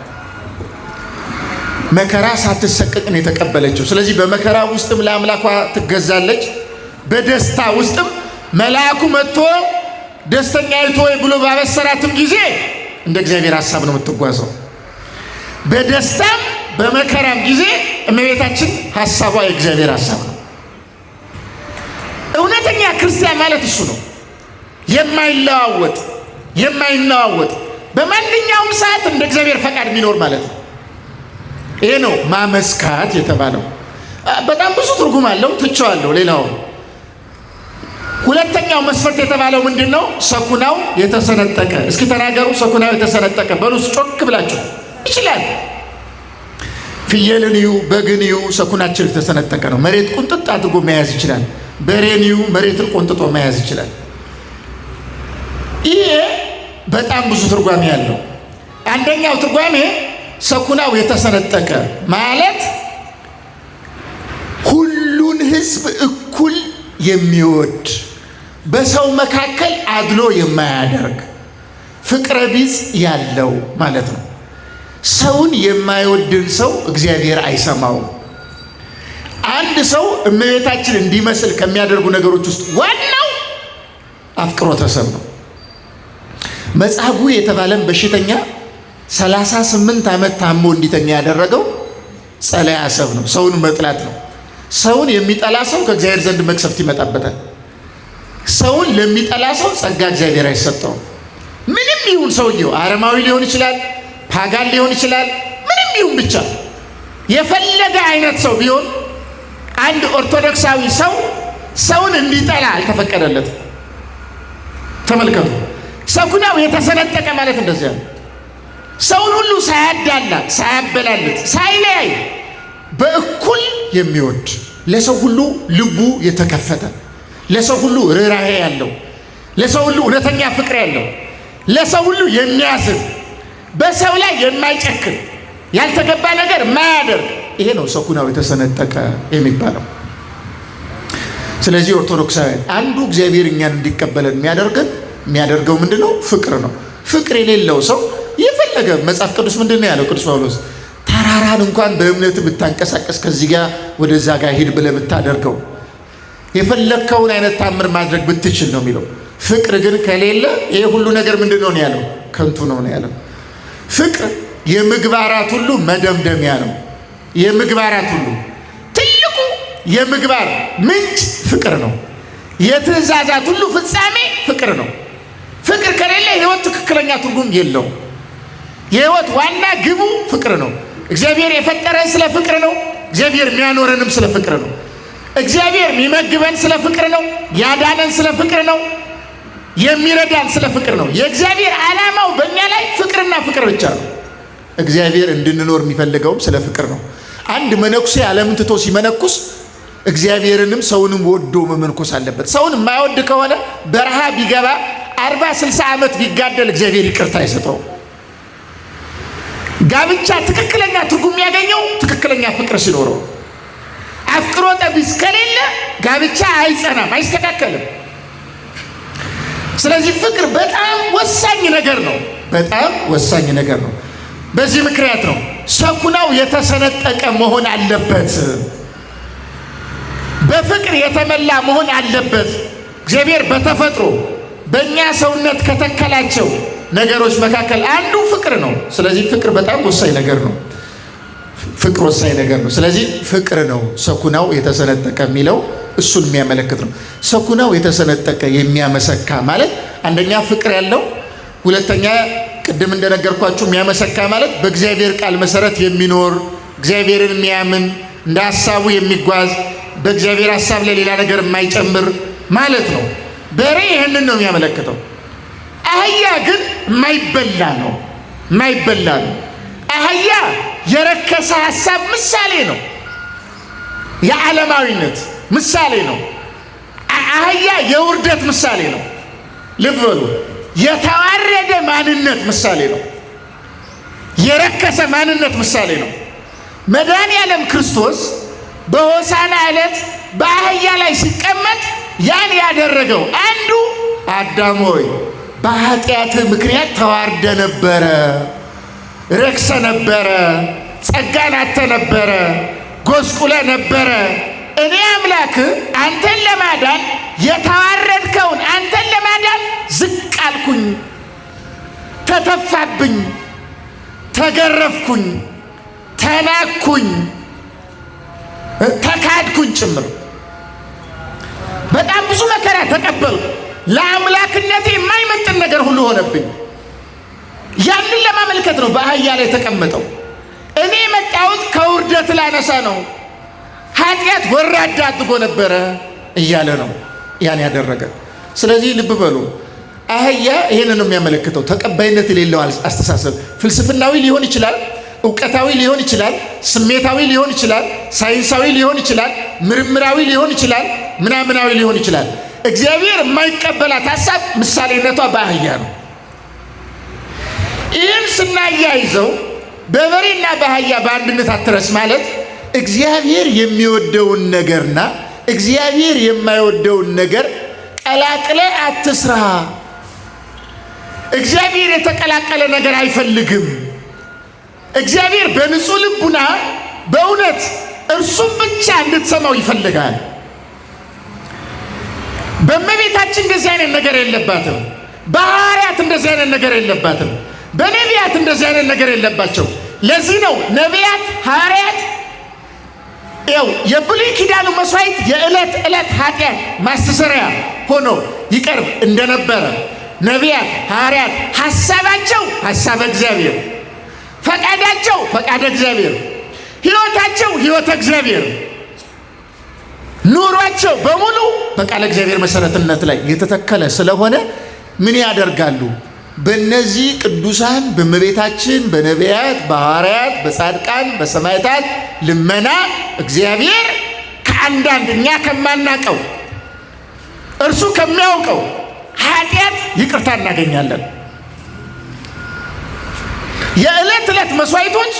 መከራ ሳትሰቀቅ ነው የተቀበለችው። ስለዚህ በመከራ ውስጥም ለአምላኳ ትገዛለች፣ በደስታ ውስጥም መልአኩ መጥቶ ደስተኛይቱ ሆይ ብሎ ባበሰራትም ጊዜ እንደ እግዚአብሔር ሐሳብ ነው የምትጓዘው። በደስታም በመከራም ጊዜ እመቤታችን ሐሳቧ የእግዚአብሔር ሐሳብ ነው። እውነተኛ ክርስቲያን ማለት እሱ ነው። የማይለዋወጥ የማይናወጥ በማንኛውም ሰዓት እንደ እግዚአብሔር ፈቃድ የሚኖር ማለት ነው። ይሄ ነው ማመስካት የተባለው። በጣም ብዙ ትርጉም አለው፣ ትቼዋለሁ ሌላው። ሁለተኛው መስፈርት የተባለው ምንድን ነው? ሰኩናው የተሰነጠቀ። እስኪ ተናገሩ፣ ሰኩናው የተሰነጠቀ በሉስ ጮክ ብላችሁ። ይችላል። ፍየልን እዩ፣ በግን እዩ፣ ሰኩናቸው የተሰነጠቀ ነው። መሬት ቁንጥጥ አድርጎ መያዝ ይችላል። በሬን እዩ፣ መሬትን ቆንጥጦ መያዝ ይችላል። ይሄ በጣም ብዙ ትርጓሜ ያለው። አንደኛው ትርጓሜ ሰኩናው የተሰነጠቀ ማለት ሁሉን ሕዝብ እኩል የሚወድ በሰው መካከል አድሎ የማያደርግ ፍቅረ ቢጽ ያለው ማለት ነው። ሰውን የማይወድን ሰው እግዚአብሔር አይሰማውም። አንድ ሰው እመቤታችን እንዲመስል ከሚያደርጉ ነገሮች ውስጥ ዋናው አፍቅሮተ ሰብ ነው። መጻጉዕ የተባለን በሽተኛ 38 ዓመት ታሞ እንዲተኛ ያደረገው ጸለያ ሰብ ነው። ሰውን መጥላት ነው። ሰውን የሚጠላ ሰው ከእግዚአብሔር ዘንድ መቅሰፍት ይመጣበታል። ሰውን ለሚጠላ ሰው ጸጋ እግዚአብሔር አይሰጠውም። ምንም ይሁን ሰውየው አረማዊ ሊሆን ይችላል፣ ፓጋን ሊሆን ይችላል፣ ምንም ይሁን ብቻ የፈለገ አይነት ሰው ቢሆን አንድ ኦርቶዶክሳዊ ሰው ሰውን እንዲጠላ አልተፈቀደለትም። ተመልከቱ። ሰኩናው የተሰነጠቀ ማለት እንደዚያ ነው። ሰውን ሁሉ ሳያዳላ፣ ሳያበላልጥ፣ ሳይለያይ በእኩል የሚወድ ለሰው ሁሉ ልቡ የተከፈተ፣ ለሰው ሁሉ ርኅራኄ ያለው፣ ለሰው ሁሉ እውነተኛ ፍቅር ያለው፣ ለሰው ሁሉ የሚያዝን፣ በሰው ላይ የማይጨክን፣ ያልተገባ ነገር የማያደርግ ይሄ ነው ሰኩናው የተሰነጠቀ የሚባለው። ስለዚህ ኦርቶዶክሳውያን አንዱ እግዚአብሔር እኛን እንዲቀበለን የሚያደርገው ምንድን ነው? ፍቅር ነው። ፍቅር የሌለው ሰው የፈለገ መጽሐፍ ቅዱስ ምንድን ነው ያለው? ቅዱስ ጳውሎስ ተራራን እንኳን በእምነት ብታንቀሳቀስ ከዚህ ጋር ወደዛ ጋር ሂድ ብለህ ብታደርገው የፈለግከውን አይነት ታምር ማድረግ ብትችል ነው የሚለው። ፍቅር ግን ከሌለ ይሄ ሁሉ ነገር ምንድን ነው ያለው? ከንቱ ነው ያለው። ፍቅር የምግባራት ሁሉ መደምደሚያ ነው። የምግባራት ሁሉ ትልቁ የምግባር ምንጭ ፍቅር ነው። የትእዛዛት ሁሉ ፍጻሜ ፍቅር ነው። ፍቅር ከሌለ የህይወት ትክክለኛ ትርጉም የለውም። የህይወት ዋና ግቡ ፍቅር ነው። እግዚአብሔር የፈጠረን ስለ ፍቅር ነው። እግዚአብሔር የሚያኖረንም ስለ ፍቅር ነው። እግዚአብሔር የሚመግበን ስለ ፍቅር ነው። ያዳነን ስለ ፍቅር ነው። የሚረዳን ስለ ፍቅር ነው። የእግዚአብሔር ዓላማው በእኛ ላይ ፍቅርና ፍቅር ብቻ ነው። እግዚአብሔር እንድንኖር የሚፈልገውም ስለ ፍቅር ነው። አንድ መነኩሴ ዓለምን ትቶ ሲመነኩስ እግዚአብሔርንም ሰውንም ወዶ መመንኮስ አለበት። ሰውን የማይወድ ከሆነ በረሃ ቢገባ 40-60 ዓመት ቢጋደል እግዚአብሔር ይቅርታ አይሰጠውም። ጋብቻ ትክክለኛ ትርጉም የሚያገኘው ትክክለኛ ፍቅር ሲኖረው። አፍቅሮተ ቢጽ ከሌለ ጋብቻ አይጸናም፣ አይስተካከልም። ስለዚህ ፍቅር በጣም ወሳኝ ነገር ነው። በጣም ወሳኝ ነገር ነው። በዚህ ምክንያት ነው ሰኩናው የተሰነጠቀ መሆን አለበት። በፍቅር የተመላ መሆን አለበት። እግዚአብሔር በተፈጥሮ በእኛ ሰውነት ከተከላቸው ነገሮች መካከል አንዱ ፍቅር ነው። ስለዚህ ፍቅር በጣም ወሳኝ ነገር ነው። ፍቅር ወሳኝ ነገር ነው። ስለዚህ ፍቅር ነው ሰኩናው የተሰነጠቀ የሚለው እሱን የሚያመለክት ነው። ሰኩናው የተሰነጠቀ የሚያመሰካ ማለት አንደኛ ፍቅር ያለው፣ ሁለተኛ ቅድም እንደነገርኳችሁ የሚያመሰካ ማለት በእግዚአብሔር ቃል መሰረት የሚኖር እግዚአብሔርን የሚያምን እንደ ሐሳቡ የሚጓዝ በእግዚአብሔር ሐሳብ ላይ ሌላ ነገር የማይጨምር ማለት ነው። በሬ ይህንን ነው የሚያመለክተው። አህያ ግን የማይበላ ነው። የማይበላ ነው። አህያ የረከሰ ሐሳብ ምሳሌ ነው። የዓለማዊነት ምሳሌ ነው። አህያ የውርደት ምሳሌ ነው። ልብ በሉ። የተዋረደ ማንነት ምሳሌ ነው። የረከሰ ማንነት ምሳሌ ነው። መድኃኔዓለም ክርስቶስ በሆሳዕና ዕለት በአህያ ላይ ሲቀመጥ ያን ያደረገው አንዱ አዳም ሆይ በኃጢአትህ ምክንያት ተዋርደ ነበረ፣ ረክሰ ነበረ፣ ጸጋን አጥተ ነበረ፣ ጎስቁለ ነበረ። እኔ አምላክህ አንተን ለማዳን የተዋረድከውን አንተን ለማዳን ዝቅ አልኩኝ፣ ተተፋብኝ፣ ተገረፍኩኝ፣ ተናኩኝ፣ ተካድኩኝ ጭምር በጣም ብዙ መከራ ተቀበልኩ። ለአምላክነቴ የማይመጥን ነገር ሁሉ ሆነብኝ። ያንን ለማመልከት ነው በአህያ ላይ የተቀመጠው። እኔ የመጣሁት ከውርደት ላነሳ ነው፣ ኃጢአት ወራዳ አድርጎ ነበረ እያለ ነው ያን ያደረገ። ስለዚህ ልብ በሉ፣ አህያ ይሄንን ነው የሚያመለክተው። ተቀባይነት የሌለው አስተሳሰብ ፍልስፍናዊ ሊሆን ይችላል፣ እውቀታዊ ሊሆን ይችላል፣ ስሜታዊ ሊሆን ይችላል፣ ሳይንሳዊ ሊሆን ይችላል፣ ምርምራዊ ሊሆን ይችላል፣ ምናምናዊ ሊሆን ይችላል። እግዚአብሔር የማይቀበላት ሐሳብ ምሳሌነቷ በአህያ ነው። ይህን ስናያይዘው በበሬና በአህያ በአንድነት አትረስ ማለት እግዚአብሔር የሚወደውን ነገርና እግዚአብሔር የማይወደውን ነገር ቀላቅለ አትስራ። እግዚአብሔር የተቀላቀለ ነገር አይፈልግም። እግዚአብሔር በንጹህ ልቡና በእውነት እርሱም ብቻ እንድትሰማው ይፈልጋል። በእመቤታችን እንደዚህ አይነት ነገር የለባትም። በሐዋርያት እንደዚህ አይነት ነገር የለባትም። በነቢያት እንደዚህ አይነት ነገር የለባቸው። ለዚህ ነው ነቢያት፣ ሐዋርያት የብሉይ ኪዳኑ መስዋዕት የዕለት ዕለት ኃጢአት ማስተሰሪያ ሆኖ ይቀርብ እንደነበረ ነቢያት፣ ሐዋርያት ሐሳባቸው ሐሳበ እግዚአብሔር፣ ፈቃዳቸው ፈቃደ እግዚአብሔር፣ ሕይወታቸው ሕይወተ እግዚአብሔር፣ ኑሯቸው በሙሉ በቃለ እግዚአብሔር መሰረትነት ላይ የተተከለ ስለሆነ ምን ያደርጋሉ? በእነዚህ ቅዱሳን በእመቤታችን፣ በነቢያት፣ በሐዋርያት፣ በጻድቃን፣ በሰማዕታት ልመና እግዚአብሔር ከአንዳንድ እኛ ከማናቀው እርሱ ከሚያውቀው ኃጢአት ይቅርታ እናገኛለን። የዕለት ዕለት መስዋዕቶች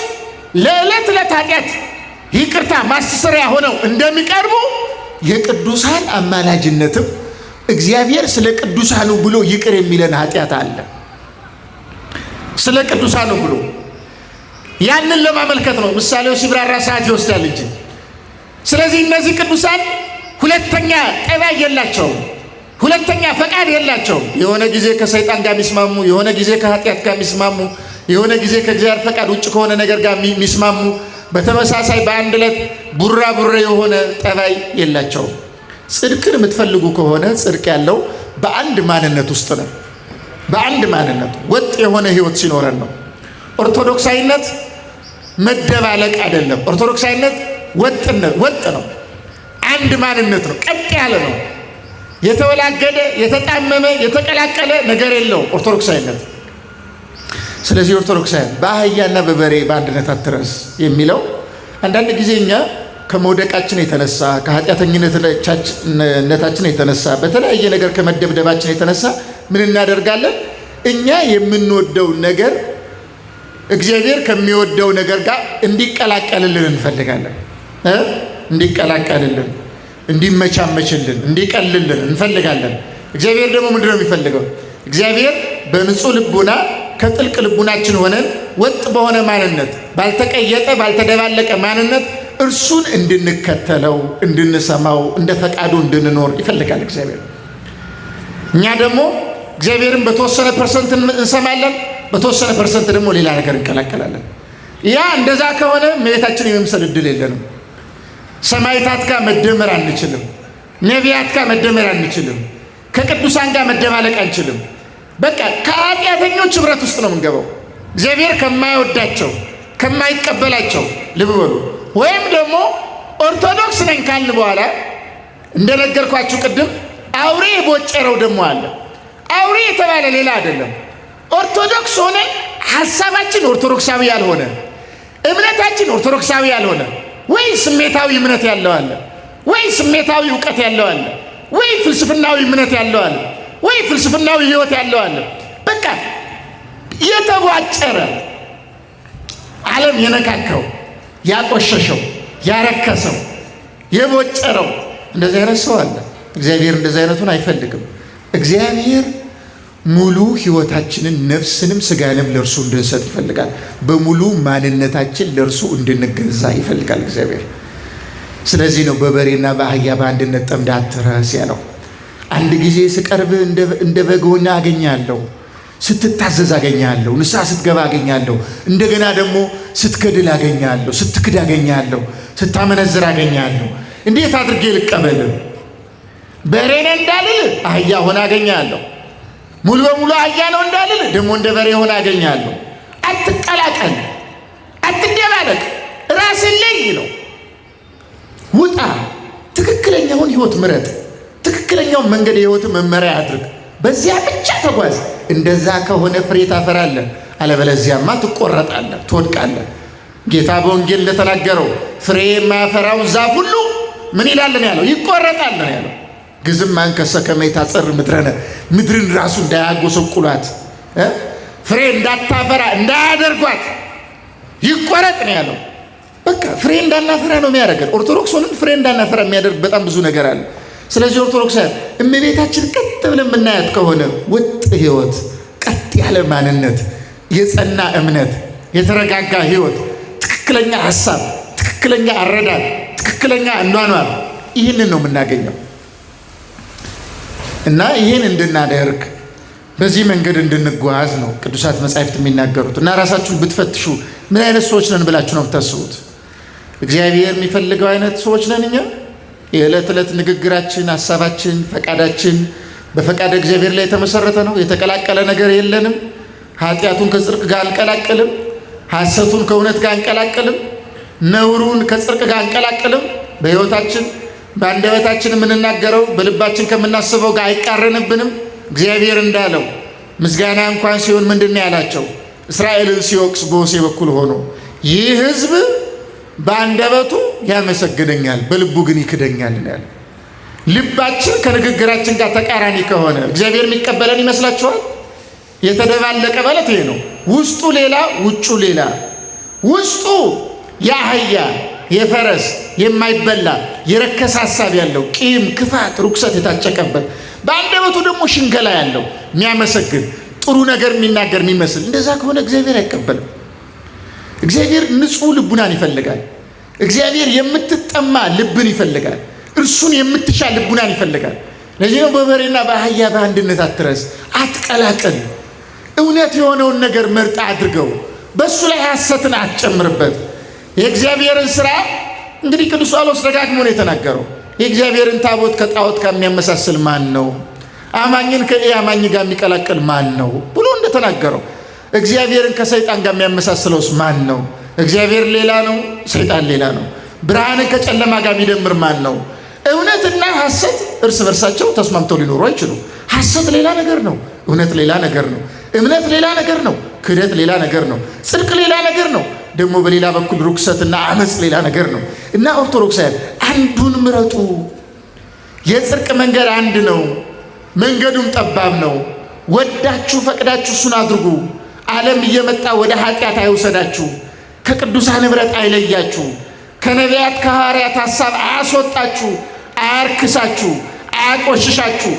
ለዕለት ዕለት ኃጢአት ይቅርታ ማስተሰሪያ ሆነው እንደሚቀርቡ የቅዱሳን አማላጅነትም እግዚአብሔር ስለ ቅዱሳኑ ብሎ ይቅር የሚለን ኃጢአት አለ። ስለ ቅዱሳኑ ብሎ ያንን ለማመልከት ነው። ምሳሌው ሲብራራ ሰዓት ይወስዳል እንጂ። ስለዚህ እነዚህ ቅዱሳን ሁለተኛ ጠባይ የላቸውም፣ ሁለተኛ ፈቃድ የላቸውም። የሆነ ጊዜ ከሰይጣን ጋር የሚስማሙ፣ የሆነ ጊዜ ከኃጢአት ጋር የሚስማሙ፣ የሆነ ጊዜ ከእግዚአብሔር ፈቃድ ውጭ ከሆነ ነገር ጋር የሚስማሙ፣ በተመሳሳይ በአንድ ዕለት ቡራ ቡሬ የሆነ ጠባይ የላቸውም። ጽድቅን የምትፈልጉ ከሆነ ጽድቅ ያለው በአንድ ማንነት ውስጥ ነው። በአንድ ማንነት ወጥ የሆነ ህይወት ሲኖረን ነው። ኦርቶዶክሳዊነት መደባለቅ አይደለም። ኦርቶዶክሳዊነት ወጥ ነው። አንድ ማንነት ነው። ቀጥ ያለ ነው። የተወላገደ የተጣመመ የተቀላቀለ ነገር የለውም ኦርቶዶክሳዊነት። ስለዚህ ኦርቶዶክሳውያን በአህያና በበሬ በአንድነት አትረስ የሚለው አንዳንድ ጊዜ እኛ ከመውደቃችን የተነሳ ከኃጢአተኝነታችን የተነሳ በተለያየ ነገር ከመደብደባችን የተነሳ ምን እናደርጋለን? እኛ የምንወደው ነገር እግዚአብሔር ከሚወደው ነገር ጋር እንዲቀላቀልልን እንፈልጋለን። እንዲቀላቀልልን፣ እንዲመቻመችልን፣ እንዲቀልልን እንፈልጋለን። እግዚአብሔር ደግሞ ምንድን ነው የሚፈልገው? እግዚአብሔር በንጹህ ልቡና ከጥልቅ ልቡናችን ሆነን ወጥ በሆነ ማንነት ባልተቀየጠ ባልተደባለቀ ማንነት እርሱን እንድንከተለው እንድንሰማው እንደ ፈቃዱ እንድንኖር ይፈልጋል እግዚአብሔር። እኛ ደግሞ እግዚአብሔርን በተወሰነ ፐርሰንት እንሰማለን፣ በተወሰነ ፐርሰንት ደግሞ ሌላ ነገር እንቀላቀላለን። ያ እንደዛ ከሆነ እመቤታችን የመምሰል እድል የለንም። ሰማዕታት ጋር መደመር አንችልም። ነቢያት ጋር መደመር አንችልም። ከቅዱሳን ጋር መደባለቅ አንችልም። በቃ ከኃጢአተኞች ኅብረት ውስጥ ነው የምንገባው። እግዚአብሔር ከማይወዳቸው ከማይቀበላቸው ልብ በሉ። ወይም ደግሞ ኦርቶዶክስ ነኝ ካልን በኋላ እንደነገርኳችሁ ቅድም አውሬ የቦጨረው ደግሞ አለ። አውሬ የተባለ ሌላ አይደለም። ኦርቶዶክስ ሆነ ሐሳባችን ኦርቶዶክሳዊ ያልሆነ፣ እምነታችን ኦርቶዶክሳዊ ያልሆነ፣ ወይ ስሜታዊ እምነት ያለው አለ፣ ወይ ስሜታዊ እውቀት ያለው አለ፣ ወይ ፍልስፍናዊ እምነት ያለው አለ፣ ወይ ፍልስፍናዊ ህይወት ያለው አለ። በቃ የተቧጨረ ዓለም የነካከው ያቆሸሸው ያረከሰው የቦጨረው እንደዚህ አይነት ሰው አለ። እግዚአብሔር እንደዚህ አይነቱን አይፈልግም። እግዚአብሔር ሙሉ ህይወታችንን ነፍስንም ስጋንም ለእርሱ እንድንሰጥ ይፈልጋል። በሙሉ ማንነታችን ለእርሱ እንድንገዛ ይፈልጋል እግዚአብሔር። ስለዚህ ነው በበሬና በአህያ በአንድነት ጠምደህ አትረስ ያለው። አንድ ጊዜ ስቀርብ እንደ በግ ሆነህ አገኛለሁ፣ ስትታዘዝ አገኛለሁ፣ ንስሐ ስትገባ አገኛለሁ፣ እንደገና ደግሞ ስትገድል አገኛለሁ፣ ስትክድ አገኛለሁ፣ ስታመነዝር አገኛለሁ። እንዴት አድርጌ ልቀበል? በሬ ነህ እንዳልል አህያ ሆነ አገኛለሁ። ሙሉ በሙሉ አህያ ነው እንዳልል ደግሞ እንደ በሬ ሆነ አገኛለሁ። አትቀላቀል፣ አትደባለቅ፣ ራስን ለይ ነው። ውጣ፣ ትክክለኛውን ህይወት ምረጥ፣ ትክክለኛውን መንገድ የህይወት መመሪያ አድርግ፣ በዚያ ብቻ ተጓዝ። እንደዛ ከሆነ ፍሬ ታፈራለህ፣ አለበለዚያማ ትቆረጣለህ፣ ትወድቃለህ። ጌታ በወንጌል እንደተናገረው ፍሬ የማያፈራው ዛፍ ሁሉ ምን ይላል ነው ያለው? ይቆረጣል ነው ያለው። ግዝም አንከሰ ከመ ይታጸር ምድረነ፣ ምድርን ራሱ እንዳያጎሰቁሏት፣ ፍሬ እንዳታፈራ እንዳያደርጓት ይቆረጥ ነው ያለው። በቃ ፍሬ እንዳናፈራ ነው የሚያደርገን። ኦርቶዶክሱንም ፍሬ እንዳናፈራ የሚያደርግ በጣም ብዙ ነገር አለ። ስለዚህ ኦርቶዶክሳውያን እመቤታችን ቀጥ ብለን የምናያት ከሆነ ወጥ ህይወት፣ ቀጥ ያለ ማንነት፣ የጸና እምነት፣ የተረጋጋ ህይወት፣ ትክክለኛ ሀሳብ፣ ትክክለኛ አረዳድ፣ ትክክለኛ አኗኗር፣ ይህንን ነው የምናገኘው። እና ይህን እንድናደርግ በዚህ መንገድ እንድንጓዝ ነው ቅዱሳት መጻሕፍት የሚናገሩት። እና ራሳችሁን ብትፈትሹ ምን አይነት ሰዎች ነን ብላችሁ ነው የምታስቡት? እግዚአብሔር የሚፈልገው አይነት ሰዎች ነን እኛ? የዕለት ዕለት ንግግራችን፣ ሀሳባችን፣ ፈቃዳችን በፈቃደ እግዚአብሔር ላይ የተመሰረተ ነው? የተቀላቀለ ነገር የለንም? ኃጢአቱን ከጽድቅ ጋር አንቀላቅልም፣ ሐሰቱን ከእውነት ጋር አንቀላቅልም፣ ነውሩን ከጽድቅ ጋር አንቀላቅልም። በሕይወታችን በአንደበታችን የምንናገረው በልባችን ከምናስበው ጋር አይቃረንብንም። እግዚአብሔር እንዳለው ምስጋና እንኳን ሲሆን ምንድን ነው ያላቸው? እስራኤልን ሲወቅስ በሆሴዕ በኩል ሆኖ ይህ ሕዝብ በአንደበቱ ያመሰግነኛል በልቡ ግን ይክደኛል ያለ። ልባችን ከንግግራችን ጋር ተቃራኒ ከሆነ እግዚአብሔር የሚቀበለን ይመስላችኋል? የተደባለቀ ማለት ይሄ ነው። ውስጡ ሌላ ውጩ ሌላ። ውስጡ የአህያ የፈረስ የማይበላ የረከሰ ሀሳብ ያለው ቂም፣ ክፋት፣ ርኩሰት የታጨቀበት፣ በአንደበቱ ደግሞ ሽንገላ ያለው የሚያመሰግን ጥሩ ነገር የሚናገር የሚመስል፣ እንደዛ ከሆነ እግዚአብሔር አይቀበልም። እግዚአብሔር ንጹሕ ልቡናን ይፈልጋል። እግዚአብሔር የምትጠማ ልብን ይፈልጋል። እርሱን የምትሻ ልቡናን ይፈልጋል። ለዚህ ነው በበሬና በአህያ በአንድነት አትረስ፣ አትቀላቀል። እውነት የሆነውን ነገር መርጣ አድርገው፣ በእሱ ላይ ሐሰትን አትጨምርበት። የእግዚአብሔርን ሥራ እንግዲህ ቅዱስ ጳውሎስ ደጋግሞ ነው የተናገረው። የእግዚአብሔርን ታቦት ከጣዖት ጋር የሚያመሳስል ማን ነው? አማኝን ከኢአማኝ ጋር የሚቀላቀል ማን ነው ብሎ እንደተናገረው፣ እግዚአብሔርን ከሰይጣን ጋር የሚያመሳስለውስ ማን ነው? እግዚአብሔር ሌላ ነው፣ ሰይጣን ሌላ ነው። ብርሃንን ከጨለማ ጋር የሚደምር ማን ነው? እውነትና ሐሰት እርስ በርሳቸው ተስማምተው ሊኖሩ አይችሉም። ሐሰት ሌላ ነገር ነው፣ እውነት ሌላ ነገር ነው። እምነት ሌላ ነገር ነው፣ ክህደት ሌላ ነገር ነው። ጽድቅ ሌላ ነገር ነው፣ ደግሞ በሌላ በኩል ርኩሰትና አመፅ ሌላ ነገር ነው። እና ኦርቶዶክሳውያን አንዱን ምረጡ። የጽድቅ መንገድ አንድ ነው፣ መንገዱም ጠባብ ነው። ወዳችሁ ፈቅዳችሁ እሱን አድርጉ። ዓለም እየመጣ ወደ ኃጢአት አይውሰዳችሁ፣ ከቅዱሳን ኅብረት አይለያችሁ፣ ከነቢያት ከሐዋርያት ሐሳብ አያስወጣችሁ፣ አያርክሳችሁ፣ አያቆሽሻችሁ፣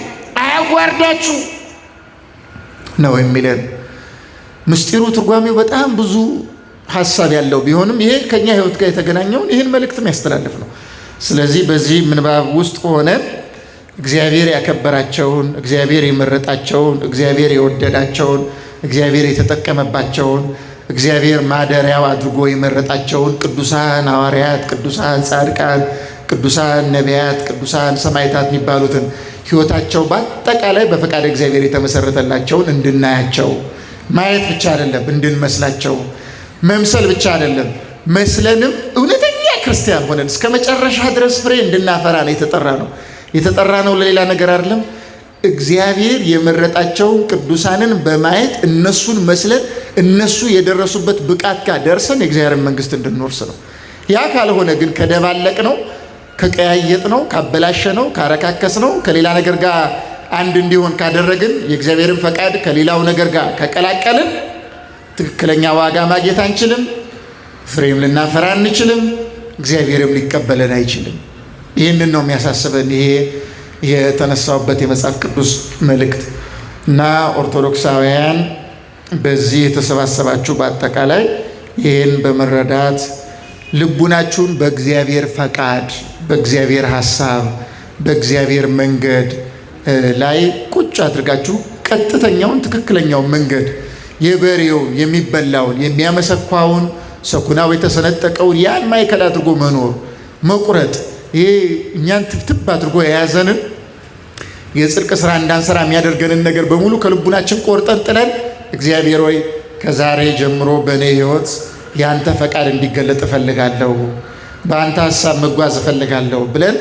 አያዋርዳችሁ ነው የሚለን። ምስጢሩ ትርጓሜው በጣም ብዙ ሐሳብ ያለው ቢሆንም ይሄ ከኛ ሕይወት ጋር የተገናኘውን ይህን መልእክትም ያስተላልፍ ነው። ስለዚህ በዚህ ምንባብ ውስጥ ሆነ እግዚአብሔር ያከበራቸውን፣ እግዚአብሔር የመረጣቸውን፣ እግዚአብሔር የወደዳቸውን፣ እግዚአብሔር የተጠቀመባቸውን፣ እግዚአብሔር ማደሪያው አድርጎ የመረጣቸውን ቅዱሳን ሐዋርያት፣ ቅዱሳን ጻድቃን፣ ቅዱሳን ነቢያት፣ ቅዱሳን ሰማዕታት የሚባሉትን ሕይወታቸው በአጠቃላይ በፈቃድ እግዚአብሔር የተመሰረተላቸውን እንድናያቸው፣ ማየት ብቻ አይደለም እንድንመስላቸው፣ መምሰል ብቻ አይደለም መስለንም እውነተኛ ክርስቲያን ሆነን እስከ መጨረሻ ድረስ ፍሬ እንድናፈራ ነው የተጠራ ነው ለሌላ ነገር አይደለም። እግዚአብሔር የመረጣቸውን ቅዱሳንን በማየት እነሱን መስለን እነሱ የደረሱበት ብቃት ጋር ደርሰን የእግዚአብሔርን መንግሥት እንድንወርስ ነው። ያ ካልሆነ ግን ከደባለቅ ነው፣ ከቀያየጥ ነው፣ ካበላሸ ነው፣ ካረካከስ ነው፣ ከሌላ ነገር ጋር አንድ እንዲሆን ካደረግን፣ የእግዚአብሔርን ፈቃድ ከሌላው ነገር ጋር ከቀላቀልን ትክክለኛ ዋጋ ማግኘት አንችልም፣ ፍሬም ልናፈራ አንችልም፣ እግዚአብሔርም ሊቀበለን አይችልም። ይህንን ነው የሚያሳስበን ይሄ የተነሳውበት የመጽሐፍ ቅዱስ መልእክት እና ኦርቶዶክሳውያን በዚህ የተሰባሰባችሁ በአጠቃላይ ይህን በመረዳት ልቡናችሁን በእግዚአብሔር ፈቃድ፣ በእግዚአብሔር ሐሳብ፣ በእግዚአብሔር መንገድ ላይ ቁጭ አድርጋችሁ ቀጥተኛውን ትክክለኛውን መንገድ የበሬውን የሚበላውን የሚያመሰኳውን ሰኩናው የተሰነጠቀውን ያን ማዕከል አድርጎ መኖር መቁረጥ፣ ይሄ እኛን ትብትብ አድርጎ የያዘንን የጽድቅ ስራ እንዳንሰራ የሚያደርገንን ነገር በሙሉ ከልቡናችን ቆርጠን ጥለን እግዚአብሔር ሆይ ከዛሬ ጀምሮ በእኔ ሕይወት የአንተ ፈቃድ እንዲገለጥ እፈልጋለሁ፣ በአንተ ሐሳብ መጓዝ እፈልጋለሁ ብለን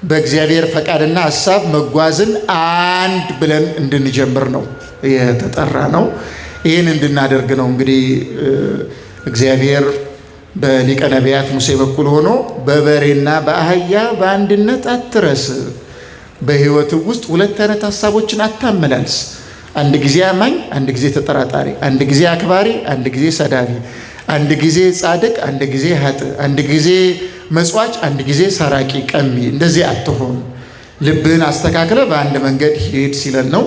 በእግዚአብሔር ፈቃድና ሐሳብ መጓዝን አንድ ብለን እንድንጀምር ነው የተጠራ ነው። ይህን እንድናደርግ ነው እንግዲህ እግዚአብሔር በሊቀ ነቢያት ሙሴ በኩል ሆኖ በበሬና በአህያ በአንድነት አትረስ፣ በሕይወት ውስጥ ሁለት አይነት ሐሳቦችን አታመላልስ፣ አንድ ጊዜ አማኝ፣ አንድ ጊዜ ተጠራጣሪ፣ አንድ ጊዜ አክባሪ፣ አንድ ጊዜ ሰዳቢ፣ አንድ ጊዜ ጻድቅ፣ አንድ ጊዜ ኃጥእ፣ አንድ ጊዜ መጽዋች፣ አንድ ጊዜ ሰራቂ ቀሚ፣ እንደዚህ አትሆን፣ ልብህን አስተካክለ በአንድ መንገድ ሂድ ሲለን ነው።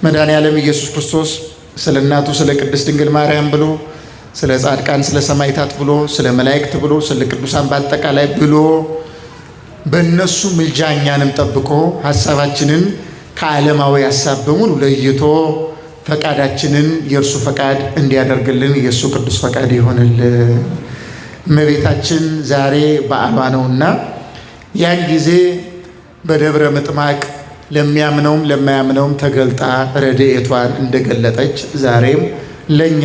መድኃኔዓለም ኢየሱስ ክርስቶስ ስለ እናቱ ስለ ቅድስት ድንግል ማርያም ብሎ ስለ ጻድቃን ስለ ሰማዕታት ብሎ ስለ መላእክት ብሎ ስለ ቅዱሳን በአጠቃላይ ብሎ በእነሱ ምልጃ እኛንም ጠብቆ ሐሳባችንን ከዓለማዊ ሐሳብ በሙሉ ለይቶ ፈቃዳችንን የእርሱ ፈቃድ እንዲያደርግልን የእሱ ቅዱስ ፈቃድ ይሆንልን። እመቤታችን ዛሬ በዓሏ ነውና ያን ጊዜ በደብረ ምጥማቅ ለሚያምነውም ለማያምነውም ተገልጣ ረድኤቷን እንደገለጠች ዛሬም ለእኛ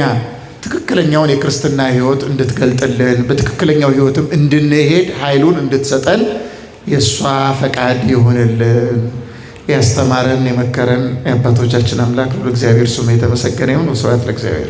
ትክክለኛውን የክርስትና ሕይወት እንድትገልጥልን በትክክለኛው ሕይወትም እንድንሄድ ኃይሉን እንድትሰጠን የእሷ ፈቃድ ይሆንልን። ያስተማረን የመከረን የአባቶቻችን አምላክ ሁሉ እግዚአብሔር ስሙ የተመሰገነ ይሁን። ወስብሐት ለእግዚአብሔር።